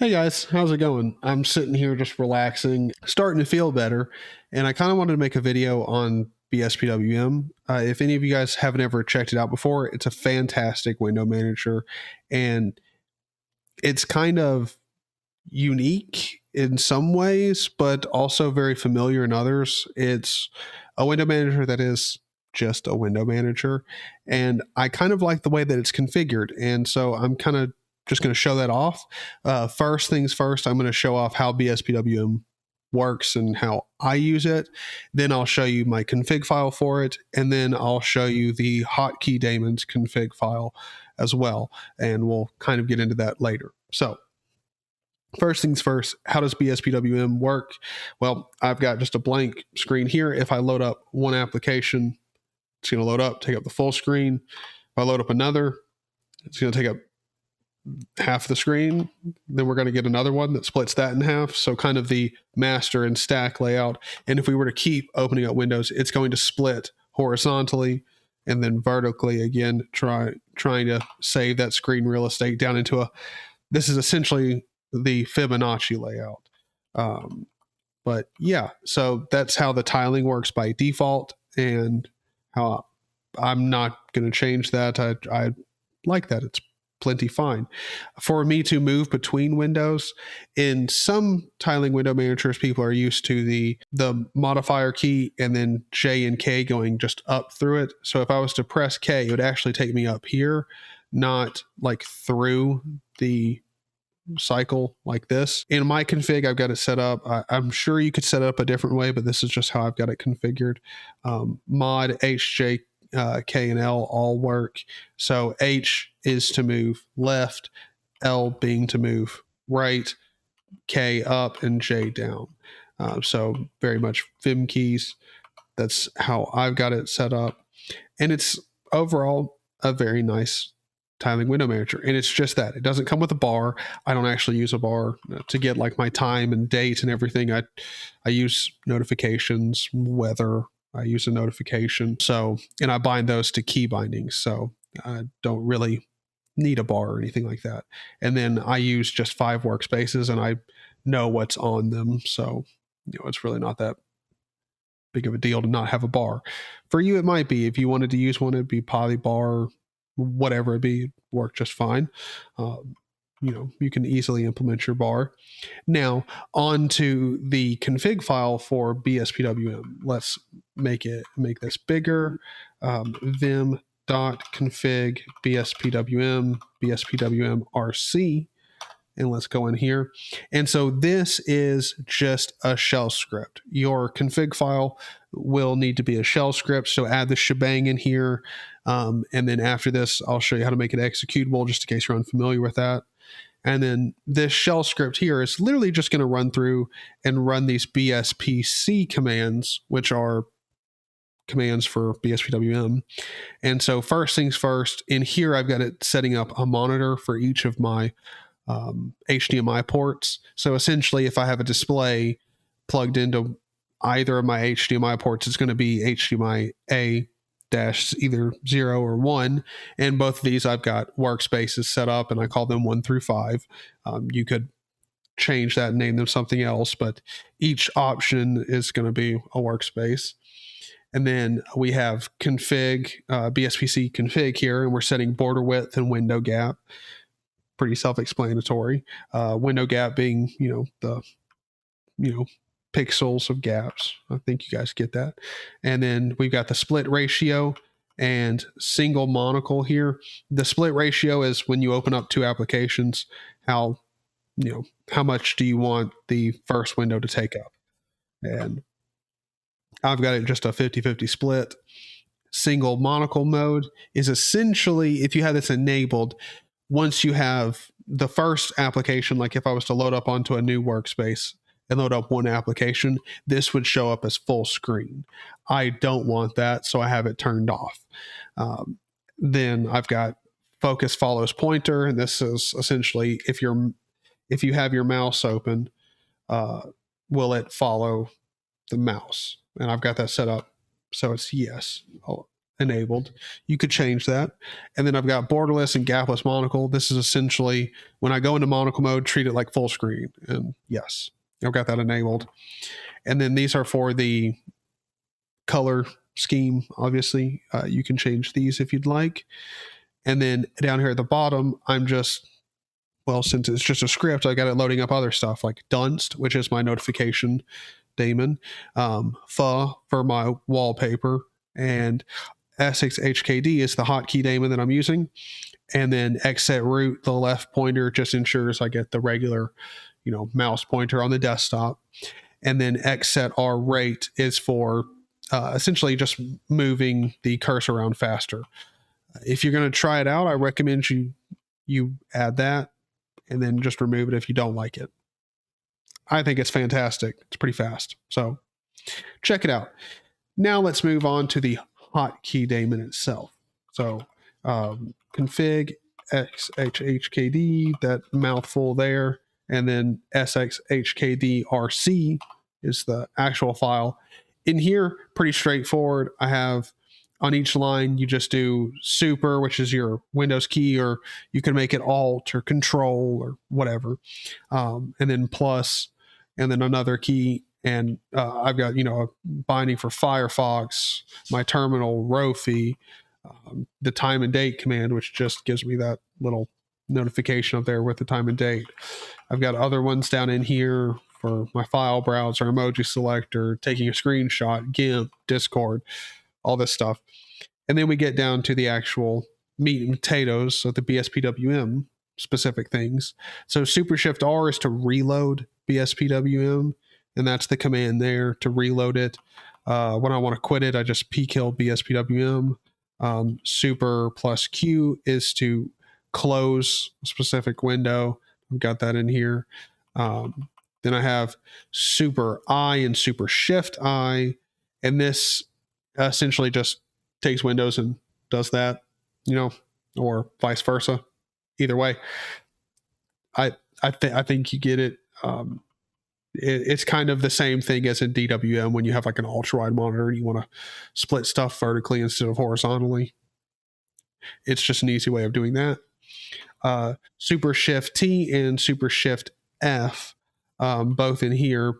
Hey guys, how's it going? I'm sitting here just relaxing, starting to feel better, and I kind of wanted to make a video on BSPWM. If any of you guys haven't ever checked it out before, it's a fantastic window manager, and it's kind of unique in some ways, but also very familiar in others. It's a window manager that is just a window manager, and I kind of like the way that it's configured, and so I'm kind of just going to show that off. First things first, I'm going to show off how BSPWM works and how I use it. Then I'll show you my config file for it, and then I'll show you the Hotkey daemons config file as well, and we'll kind of get into that later. So first things first, how does BSPWM work? Well, I've got just a blank screen here. If I load up one application, it's going to load up, take up the full screen. If I load up another, it's going to take up half the screen. Then we're going to get another one that splits that in half. So kind of the master and stack layout. And if we were to keep opening up windows, it's going to split horizontally and then vertically again, trying to save that screen real estate down into this is essentially the Fibonacci layout. But yeah, so that's how the tiling works by default, and how I'm not going to change that. I like that. It's plenty fine. For me to move between windows, in some tiling window managers, people are used to the modifier key and then J and K going just up through it. So if I was to press K, it would actually take me up here, not like through the cycle like this. In my config, I've got it set up. I'm sure you could set it up a different way, but this is just how I've got it configured. Mod H, J, K, and L all work. So H is to move left, L being to move right, K up, and J down. So very much Vim keys. That's how I've got it set up. And it's overall a very nice tiling window manager. And it's just that. It doesn't come with a bar. I don't actually use a bar to get like my time and date and everything. I use notifications, weather. I use a notification. So, and I bind those to key bindings. So I don't really need a bar or anything like that. And then I use just 5 workspaces and I know what's on them. So, it's really not that big of a deal to not have a bar. For you, it might be. If you wanted to use one, it'd be poly bar, whatever it be, work just fine. You can easily implement your bar. Now, on to the config file for BSPWM. Let's make this bigger. Vim.config BSPWM RC. And let's go in here. And so this is just a shell script. Your config file will need to be a shell script. So add the shebang in here. And then after this, I'll show you how to make it executable, just in case you're unfamiliar with that. And then this shell script here is literally just going to run through and run these BSPC commands, which are commands for BSPWM. And so first things first, in here, I've got it setting up a monitor for each of my HDMI ports. So essentially, if I have a display plugged into either of my HDMI ports, it's going to be HDMI A dash either 0 or 1. And both of these, I've got workspaces set up, and I call them 1 through 5. You could change that and name them something else, but each option is going to be a workspace. And then we have config, BSPC config here, and we're setting border width and window gap. Pretty self-explanatory. Window gap being, the, pixels of gaps. I think you guys get that. And then we've got the split ratio and single monocle here. The split ratio is when you open up 2 applications, how much do you want the first window to take up? And I've got it just a 50-50 split. Single monocle mode is essentially, if you have this enabled, once you have the first application, like if I was to load up onto a new workspace and load up one application, this would show up as full screen. I don't want that, so I have it turned off. Then I've got focus follows pointer, and this is essentially if you have your mouse open, will it follow the mouse? And I've got that set up so it's yes. enabled. You could change that. And then I've got borderless and gapless monocle. This is essentially when I go into monocle mode, treat it like full screen. And yes, I've got that enabled. And then these are for the color scheme. Obviously, you can change these if you'd like. And then down here at the bottom, I'm just, well, since it's just a script, I got it loading up other stuff like Dunst, which is my notification daemon, Pho for my wallpaper, and SXHKD is the hotkey daemon that I'm using. And then xset root, the left pointer, just ensures I get the regular, mouse pointer on the desktop. And then xset R rate is for essentially just moving the cursor around faster. If you're going to try it out, I recommend you add that and then just remove it if you don't like it. I think it's fantastic. It's pretty fast. So check it out. Now let's move on to the hotkey daemon itself. So config SXHKD, that mouthful there, and then SXHKD-RC is the actual file. In here, pretty straightforward. I have on each line, you just do super, which is your Windows key, or you can make it Alt or Control or whatever, and then plus, and then another key. And I've got, a binding for Firefox, my terminal Rofi, the time and date command, which just gives me that little notification up there with the time and date. I've got other ones down in here for my file browser, emoji selector, taking a screenshot, GIMP, Discord, all this stuff. And then we get down to the actual meat and potatoes of the BSPWM specific things. So Super Shift R is to reload BSPWM, and that's the command there to reload it. When I want to quit it, I just pkill BSPWM. Super plus Q is to close a specific window. I've got that in here. Then I have Super I and Super Shift I, and this essentially just takes Windows and does that, or vice versa. Either way, I think you get it. It's kind of the same thing as in DWM when you have like an ultra wide monitor and you want to split stuff vertically instead of horizontally. It's just an easy way of doing that. Super Shift T and Super Shift F, both in here.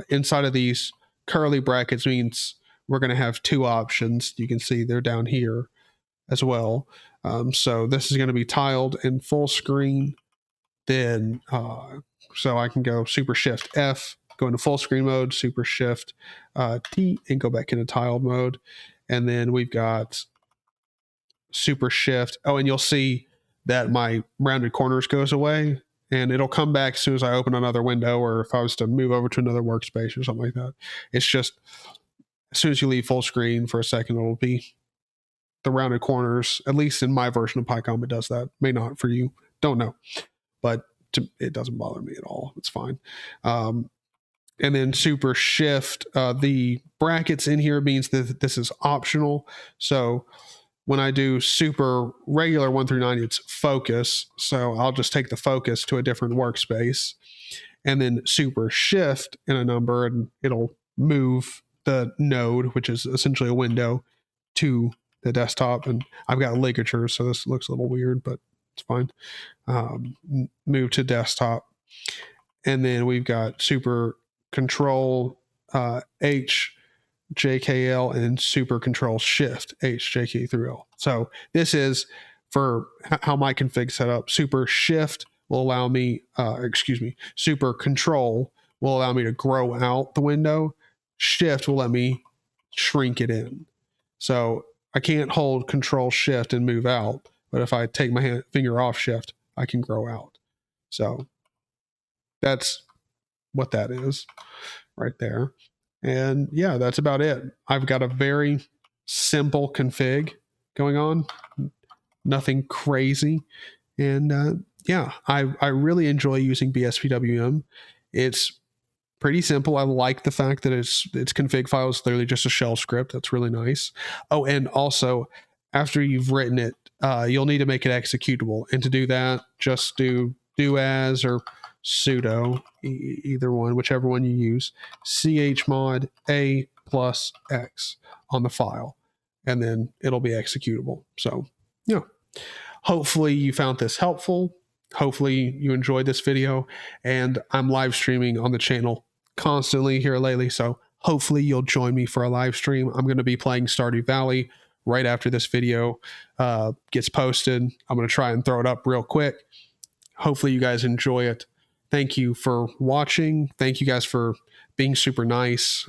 Inside of these curly brackets means we're going to have two options. You can see they're down here as well. So this is going to be tiled in full screen. Then, so I can go Super Shift F, go into full screen mode, Super Shift T, and go back into tiled mode. And then we've got Super Shift. Oh, and you'll see that my rounded corners goes away, and it'll come back as soon as I open another window, or if I was to move over to another workspace or something like that. It's just as soon as you leave full screen for a second, it'll be the rounded corners. At least in my version of PyCom, it does that. May not for you. Don't know. But it doesn't bother me at all. It's fine. And then Super Shift, the brackets in here means that this is optional. So when I do super regular 1 through 9, it's focus. So I'll just take the focus to a different workspace. And then Super Shift in a number, and it'll move the node, which is essentially a window, to the desktop. And I've got ligatures, so this looks a little weird, but it's fine. Move to desktop. And then we've got Super Control H, JKL, and Super Control Shift H, JK through L. So this is for how my config set up. Super Shift will allow me, Super Control will allow me to grow out the window. Shift will let me shrink it in. So I can't hold Control Shift and move out, but if I take my finger off Shift, I can grow out. So that's what that is right there. And yeah, that's about it. I've got a very simple config going on, nothing crazy. And yeah, I really enjoy using BSPWM. It's pretty simple. I like the fact that its config file is literally just a shell script. That's really nice. Oh, and also after you've written it, you'll need to make it executable. And to do that, just do as or sudo, either one, whichever one you use, chmod a+x on the file. and then it'll be executable. So, yeah, hopefully you found this helpful. Hopefully you enjoyed this video, and I'm live streaming on the channel constantly here lately. So hopefully you'll join me for a live stream. I'm going to be playing Stardew Valley right after this video gets posted. I'm going to try and throw it up real quick. Hopefully you guys enjoy it. Thank you for watching. Thank you guys for being super nice,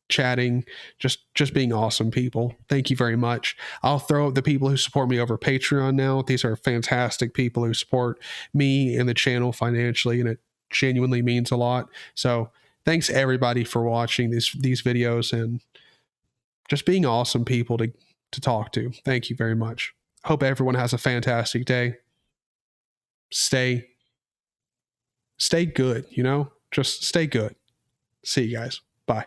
chatting, just being awesome people. Thank you very much. I'll throw up the people who support me over Patreon now. These are fantastic people who support me and the channel financially, and it genuinely means a lot. So thanks everybody for watching these videos and just being awesome people to talk to. Thank you very much. Hope everyone has a fantastic day. Stay good, just stay good. See you guys. Bye.